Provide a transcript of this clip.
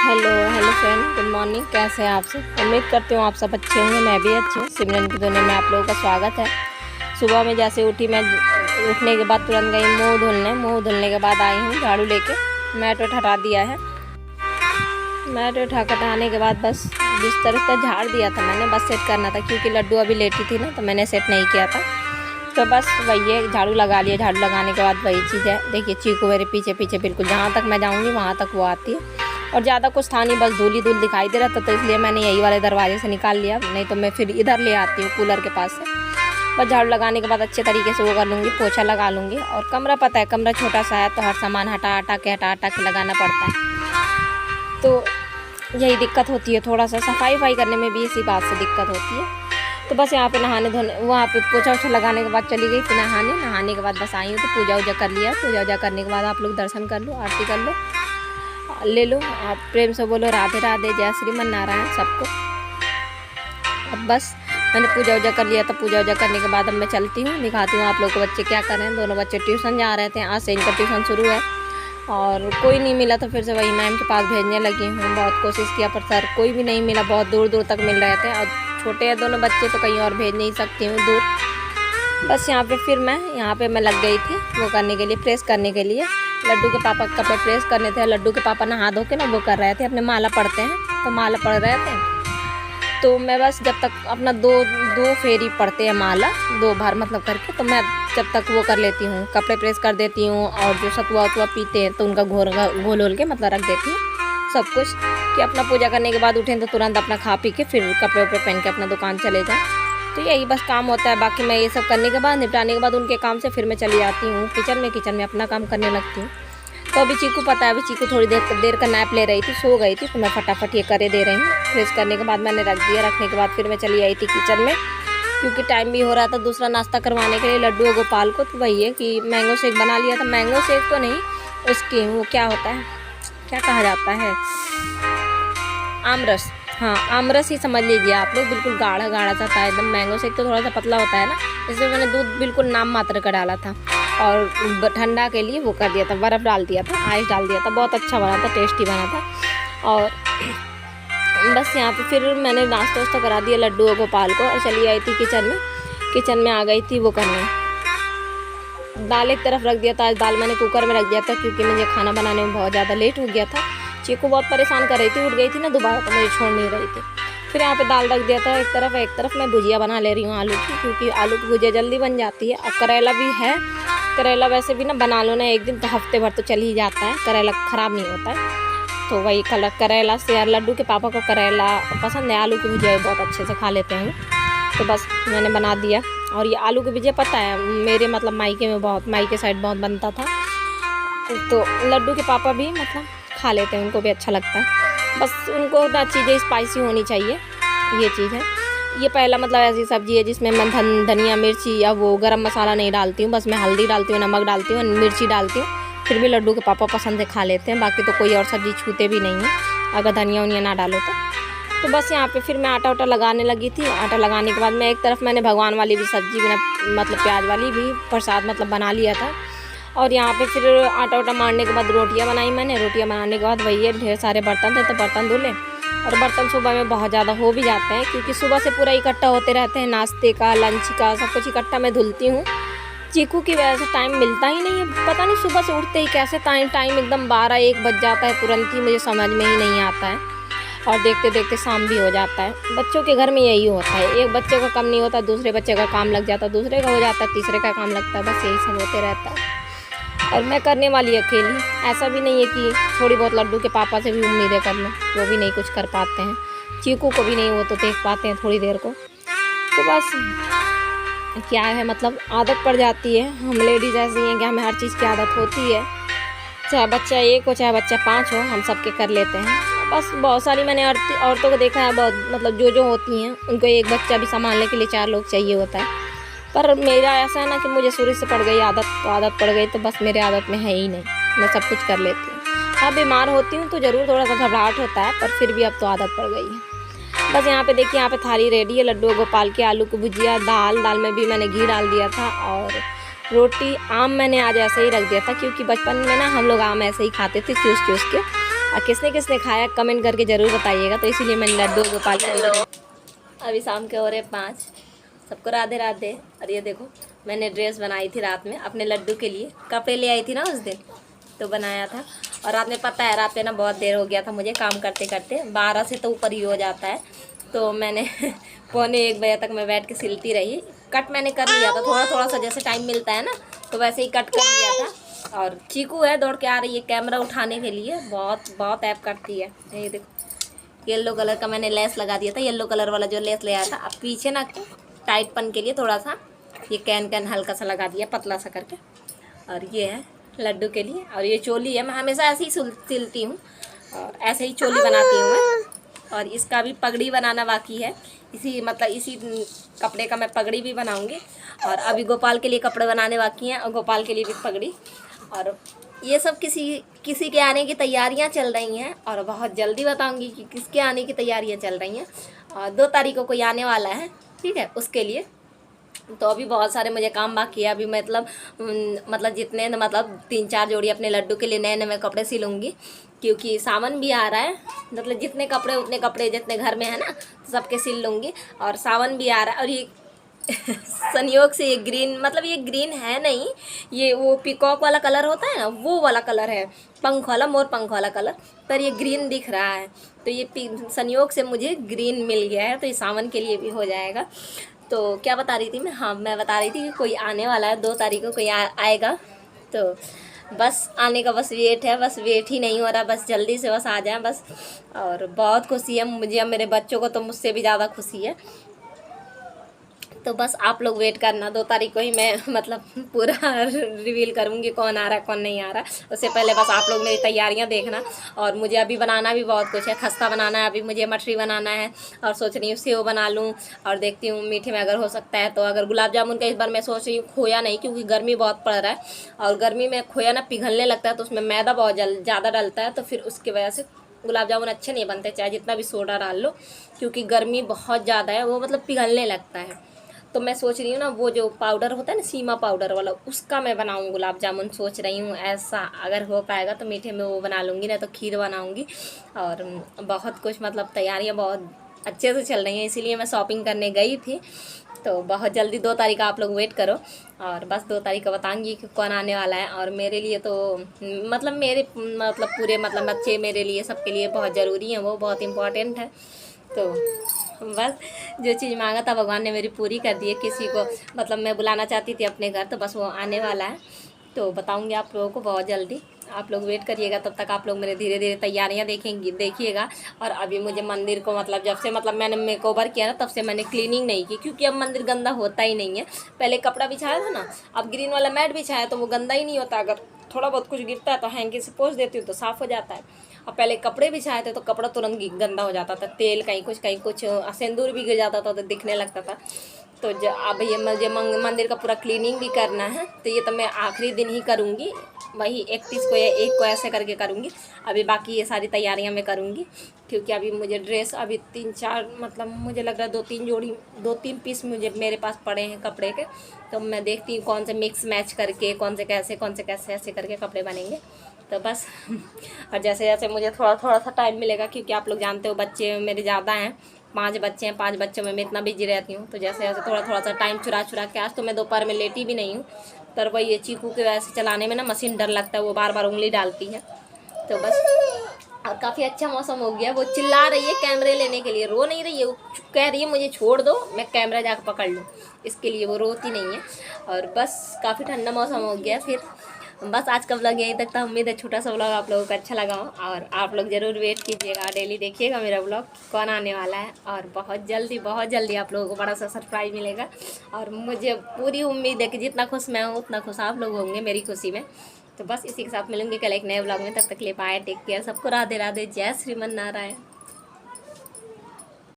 Hello hello friend, good morning. कैसे हैं आप सब? उम्मीद करती हूँ आप सब अच्छे होंगे। मैं भी अच्छी हूँ। सिमरन की दुनिया में आप लोगों का स्वागत है। सुबह में जैसे उठी, मैं उठने के बाद तुरंत गई मुंह धुलने के बाद आई हूँ झाड़ू लेके। मैट वेट हटा दिया है। मैट वेट हटाने के बाद बस बिस्तर उस्तर झाड़ दिया था मैंने। बस सेट करना था क्योंकि लड्डू अभी लेटी थी ना, तो मैंने सेट नहीं किया था। तो बस वही है, झाड़ू लगा लिया। झाड़ू लगाने के बाद वही चीज़ है। देखिए चीकू मेरे पीछे पीछे बिल्कुल, जहाँ तक मैं जाऊँगी वहाँ तक वो आती है। और ज़्यादा कुछ था नहीं, बस धूल दिखाई दे रहा था, तो इसलिए मैंने यही वाले दरवाजे से निकाल लिया। नहीं तो मैं फिर इधर ले आती हूँ कूलर के पास से। बस झाड़ू लगाने के बाद अच्छे तरीके से वो कर लूँगी, पोछा लगा लूँगी। और कमरा पता है, कमरा छोटा सा है तो हर सामान हटा के लगाना पड़ता है। तो यही दिक्कत होती है, थोड़ा सा सफाई करने में भी इसी बात से दिक्कत होती है। तो बस यहाँ पे नहाने धोने, वहाँ पे पोछा वोछा लगाने के बाद चली गई। फिर नहाने के बाद बस आई हूँ, तो पूजा वूजा कर लिया। पूजा वूजा करने के बाद आप लोग दर्शन कर लो, आरती कर लो, ले लो। आप प्रेम से बोलो राधे राधे, जय श्रीमन नारायण सबको। अब बस मैंने पूजा वूजा कर लिया था। पूजा वूजा करने के बाद अब मैं चलती हूँ, दिखाती हूँ आप लोग को बच्चे क्या कर रहे हैं। दोनों बच्चे ट्यूशन जा रहे थे, आज से इनका ट्यूशन शुरू है। और कोई नहीं मिला तो फिर से वही मैम के पास भेजने लगी हूँ। बहुत कोशिश किया पर सर कोई भी नहीं मिला, बहुत दूर दूर तक मिल रहे थे। और छोटे हैं दोनों बच्चे, तो कहीं और भेज नहीं सकती हूँ दूर। बस यहाँ पे फिर मैं लग गई थी वो करने के लिए, प्रेस करने के लिए। लड्डू के पापा के कपड़े प्रेस करने थे। लड्डू के पापा नहा धो के ना वो कर रहे थे, अपने माला पढ़ते हैं, तो माला पढ़ रहे थे। तो मैं बस जब तक अपना दो फेरी पढ़ते हैं माला, 2 बार मतलब करके, तो मैं जब तक वो कर लेती हूँ, कपड़े प्रेस कर देती हूँ। और जो सतुआ वतुआ पीते हैं तो उनका घोल के मतलब रख देती हूँ सब कुछ, कि अपना पूजा करने के बाद उठें तो तुरंत अपना खा पी के फिर कपड़े वपड़े पहन के अपना दुकान चले जाएँ। तो यही बस काम होता है। बाकी मैं ये सब करने के बाद, निपटाने के बाद उनके काम से फिर मैं चली जाती हूँ किचन में अपना काम करने लगती हूँ। तो अभी चीकू पता है, अभी चीकू थोड़ी देर का नैप ले रही थी, सो गई थी, तो मैं फटाफट ये करे दे रही हूँ। फ्रेश करने के बाद मैंने रख दिया। रखने के बाद फिर मैं चली आई थी किचन में, क्योंकि टाइम भी हो रहा था दूसरा नाश्ता करवाने के लिए लड्डू और गोपाल को। तो वही है कि मैंगो शेक बना लिया था। मैंगो शेक तो नहीं, उसकी वो क्या होता है, क्या कहा जाता है, आमरस। हाँ, आमरस ही समझ लीजिए आप लोग। बिल्कुल गाढ़ा सा था एकदम। मैंगो शेक तो थोड़ा सा पतला होता है ना, इसमें मैंने दूध बिल्कुल नाम मात्र का डाला था। और ठंडा के लिए वो कर दिया था, बर्फ़ डाल दिया था, आइस डाल दिया था। बहुत अच्छा बना था, टेस्टी बना था। और बस यहाँ पे फिर मैंने नाश्ता वास्ता करा दिया लड्डू और गोपाल को, और चली आई थी किचन में आ गई थी वो करने। दाल एक तरफ रख दिया था। आज दाल मैंने कुकर में रख दिया था, क्योंकि मुझे खाना बनाने में बहुत ज़्यादा लेट हो गया था। चीकू बहुत परेशान कर रही थी, उठ गई थी ना दोबारा, तो मुझे छोड़ नहीं रही थी। फिर यहाँ पे दाल रख दिया था एक तरफ मैं भुजिया बना ले रही हूँ आलू की, क्योंकि आलू की भुजिया जल्दी बन जाती है। और करेला भी है। करेला वैसे भी ना बना लो ना एक दिन, तो हफ्ते भर तो चल ही जाता है, करेला ख़राब नहीं होता है। तो वही करेला से, यार लड्डू के पापा को करेला पसंद है, आलू की भुजिया बहुत अच्छे से खा लेते हैं। तो बस मैंने बना दिया। और ये आलू की भुजिया पता है मेरे मतलब मायके साइड बहुत बनता था, तो लड्डू के पापा भी मतलब खा लेते हैं, उनको भी अच्छा लगता है। बस उनको ना चीज़ें स्पाइसी होनी चाहिए, ये चीज़ है। ये पहला मतलब ऐसी सब्ज़ी है जिसमें मैं धनिया मिर्ची या वो गरम मसाला नहीं डालती हूँ। बस मैं हल्दी डालती हूँ, नमक डालती हूँ, मिर्ची डालती हूँ। फिर भी लड्डू के पापा पसंद से खा लेते हैं। बाकी तो कोई और सब्ज़ी छूते भी नहीं है अगर धनिया वनिया ना डालो तो बस यहाँ पे फिर मैं आटा उटा लगाने लगी थी। आटा लगाने के बाद मैं एक तरफ मैंने भगवान वाली भी सब्ज़ी मतलब प्याज वाली भी प्रसाद मतलब बना लिया था। और यहाँ पे फिर आटा उटा मारने के बाद रोटियाँ बनाई मैंने। रोटियाँ बनाने के बाद वही है, ढेर सारे बर्तन थे तो बर्तन धुले। और बर्तन सुबह में बहुत ज़्यादा हो भी जाते हैं, क्योंकि सुबह से पूरा इकट्ठा होते रहते हैं, नाश्ते का लंच का सब कुछ इकट्ठा मैं धुलती हूँ। चीकू की वजह से टाइम मिलता ही नहीं है, पता नहीं सुबह से उठते ही कैसे टाइम एकदम 12-1 बज जाता है तुरंत ही, मुझे समझ में ही नहीं आता है। और देखते देखते शाम भी हो जाता है। बच्चों के घर में यही होता है, एक बच्चे का कम नहीं होता, दूसरे बच्चे का काम लग जाता, दूसरे का हो जाता, तीसरे का काम लगता है, बस यही सब होते रहता है। और मैं करने वाली अकेली, ऐसा भी नहीं है कि थोड़ी बहुत लड्डू के पापा से भी उम्मीदें कर लूँ, वो भी नहीं कुछ कर पाते हैं। चीकू को भी नहीं, वो तो देख पाते हैं थोड़ी देर को। तो बस क्या है, मतलब आदत पड़ जाती है। हम लेडीज़ ऐसी हैं कि हमें हर चीज़ की आदत होती है, चाहे बच्चा 1 हो चाहे बच्चा 5 हो, हम सबके कर लेते हैं। बस बहुत सारी मैंने औरतों को देखा है, बहुत मतलब जो होती हैं उनको एक बच्चा भी संभालने के लिए 4 लोग चाहिए होता है। पर मेरा ऐसा है ना कि मुझे शुरू से पड़ गई आदत, तो आदत पड़ गई तो बस मेरे आदत में है ही नहीं, मैं सब कुछ कर लेती हूँ। हाँ, बीमार होती हूँ तो ज़रूर थोड़ा सा घबराहट होता है, पर फिर भी अब तो आदत पड़ गई है। बस यहाँ पे देखिए, यहाँ पे थाली रेडी है। लड्डू गोपाल के आलू की भुजिया, दाल में भी मैंने घी डाल दिया था। और रोटी, आम मैंने आज ऐसे ही रख दिया था, क्योंकि बचपन में ना हम लोग आम ऐसे ही खाते थे चूस के। और किसने किसने खाया कमेंट करके ज़रूर बताइएगा। तो इसीलिए मैंने लड्डू गोपाल के अभी शाम के हो रहे 5। सबको राधे राधे। और ये देखो मैंने ड्रेस बनाई थी रात में अपने लड्डू के लिए, कपड़े ले आई थी ना उस दिन तो बनाया था। और रात में पता है रात में ना बहुत देर हो गया था मुझे काम करते करते, 12 से तो ऊपर ही हो जाता है। तो मैंने 12:45 तक मैं बैठ के सिलती रही। कट मैंने कर लिया था थोड़ा थोड़ा सा, जैसे टाइम मिलता है ना तो वैसे ही कट कर लिया था। और चीकू है दौड़ के आ रही है कैमरा उठाने के लिए, बहुत बहुत ऐप करती है। ये देखो येलो कलर का मैंने लेस लगा दिया था, येलो कलर वाला जो लेस ले आया था। अब पीछे ना टाइटपन के लिए थोड़ा सा ये कैन हल्का सा लगा दिया पतला सा करके। और ये है लड्डू के लिए। और ये चोली है, मैं हमेशा ऐसे ही सिलती हूँ और ऐसे ही चोली बनाती हूँ मैं। और इसका भी पगड़ी बनाना बाकी है, इसी कपड़े का मैं पगड़ी भी बनाऊंगी। और अभी गोपाल के लिए कपड़े बनाने बाकी हैं और गोपाल के लिए भी पगड़ी। और ये सब किसी के आने की तैयारियां चल रही हैं और बहुत जल्दी बताऊंगी कि किसके आने की तैयारियां चल रही हैं। और 2 तारीख को कोई आने वाला है, ठीक है, उसके लिए। तो अभी बहुत सारे मुझे काम बाकी है। अभी मतलब जितने मतलब 3-4 जोड़ी अपने लड्डू के लिए नए नए मैं कपड़े सिलूँगी, क्योंकि सावन भी आ रहा है। मतलब जितने कपड़े उतने कपड़े जितने घर में है ना तो सबके सिल लूँगी। और सावन भी आ रहा है। और ये संयोग से ये ग्रीन, मतलब ये ग्रीन है नहीं, ये वो पीकॉक वाला कलर होता है ना वो वाला कलर है, पंख वाला, मोर पंख वाला कलर, पर ये ग्रीन दिख रहा है। तो ये संयोग से मुझे ग्रीन मिल गया है, तो ये सावन के लिए भी हो जाएगा। तो क्या बता रही थी मैं, हाँ मैं बता रही थी कि कोई आने वाला है 2 तारीख को कोई आएगा। तो बस आने का बस वेट है, बस वेट ही नहीं हो रहा, बस जल्दी से बस आ जाए बस। और बहुत खुशी है मुझे, मेरे बच्चों को तो मुझसे भी ज़्यादा खुशी है। तो बस आप लोग वेट करना, 2 तारीख को ही मैं मतलब पूरा रिवील करूँगी कौन आ रहा है कौन नहीं आ रहा। उससे पहले बस आप लोग मेरी तैयारियां देखना। और मुझे अभी बनाना भी बहुत कुछ है, खस्ता बनाना है, अभी मुझे मठरी बनाना है, और सोच रही हूँ सेव बना लूँ। और देखती हूँ मीठे में अगर हो सकता है तो अगर गुलाब जामुन का इस बार मैं सोच रही हूँ, खोया नहीं, क्योंकि गर्मी बहुत पड़ रहा है और गर्मी में खोया ना पिघलने लगता है तो उसमें मैदा बहुत ज़्यादा डलता है, तो फिर उसकी वजह से गुलाब जामुन अच्छे नहीं बनते, चाहे जितना भी सोडा डाल लो, क्योंकि गर्मी बहुत ज़्यादा है, वो मतलब पिघलने लगता है। तो मैं सोच रही हूँ ना वो जो पाउडर होता है ना सीमा पाउडर वाला, उसका मैं बनाऊँ गुलाब जामुन, सोच रही हूँ ऐसा। अगर हो पाएगा तो मीठे में वो बना लूँगी, ना तो खीर बनाऊँगी। और बहुत कुछ मतलब तैयारियाँ बहुत अच्छे से चल रही हैं, इसीलिए मैं शॉपिंग करने गई थी। तो बहुत जल्दी 2 तारीख आप लोग वेट करो। और बस 2 तारीख को बताऊँगी कि कौन आने वाला है। और मेरे लिए तो मतलब मेरे मतलब पूरे मतलब बच्चे मेरे लिए सबके लिए बहुत ज़रूरी हैं, वो बहुत इम्पोर्टेंट है। तो बस जो चीज़ मांगा था भगवान ने मेरी पूरी कर दी है। किसी को मतलब मैं बुलाना चाहती थी अपने घर, तो बस वो आने वाला है, तो बताऊंगी आप लोगों को बहुत जल्दी। आप लोग वेट करिएगा, तब तक आप लोग मेरे धीरे धीरे तैयारियां देखिएगा। और अभी मुझे मंदिर को मतलब जब से मतलब मैंने मेकओवर किया ना तब से मैंने क्लीनिंग नहीं की, क्योंकि अब मंदिर गंदा होता ही नहीं है। पहले कपड़ा बिछाया था ना, अब ग्रीन वाला मैट बिछाया तो वो गंदा ही नहीं होता। अगर थोड़ा बहुत कुछ गिरता है तो हैंकी से पोंछ देती हूँ तो साफ़ हो जाता है। और पहले कपड़े बिछाए थे तो कपड़ा तुरंत गंदा हो जाता था, तेल कहीं कुछ सिंदूर भी गिर जाता था तो दिखने लगता था। तो अब ये मुझे मंदिर का पूरा क्लीनिंग भी करना है, तो ये तो मैं आखिरी दिन ही करूँगी, वही 31 को या 1 को ऐसे करके करूँगी। अभी बाकी ये सारी तैयारियां मैं करूँगी, क्योंकि अभी मुझे ड्रेस अभी 3-4 मतलब मुझे लग रहा है 2-3 पीस मुझे मेरे पास पड़े हैं कपड़े के। तो मैं देखती हूँ कौन से मिक्स मैच करके कौन से कैसे ऐसे करके कपड़े बनेंगे। तो बस और जैसे जैसे मुझे थोड़ा सा टाइम मिलेगा, क्योंकि आप लोग जानते हो बच्चे मेरे ज़्यादा हैं, 5 बच्चे हैं, 5 बच्चों में मैं इतना बिजी रहती हूँ। तो जैसे जैसे थोड़ा सा टाइम चुरा के, आज तो मैं दोपहर में लेटी भी नहीं हूँ, पर वही ये चीकू के वजह से चलाने में ना मशीन डर लगता है, वो बार उंगली डालती है। तो बस और काफ़ी अच्छा मौसम हो गया। वो चिल्ला रही है कैमरे लेने के लिए, रो नहीं रही है, वो कह रही है मुझे छोड़ दो मैं कैमरा जाकर पकड़ लूँ, इसके लिए वो रोती नहीं है। और बस काफ़ी ठंडा मौसम हो गया। फिर बस आज का व्लॉग यहीं तक था। उम्मीद है छोटा सा व्लॉग आप लोगों को अच्छा लगा हो, और आप लोग ज़रूर वेट कीजिएगा, डेली देखिएगा मेरा व्लॉग कौन आने वाला है। और बहुत जल्दी आप लोगों को बड़ा सा सरप्राइज़ मिलेगा। और मुझे पूरी उम्मीद है कि जितना खुश मैं हूँ उतना खुश आप लोग होंगे मेरी खुशी में। तो बस इसी के साथ मिलूंगी कल एक नए व्लॉग में, तब तक ले बाय, टेक केयर, सबको राधे राधे, जय श्रीमन नारायण।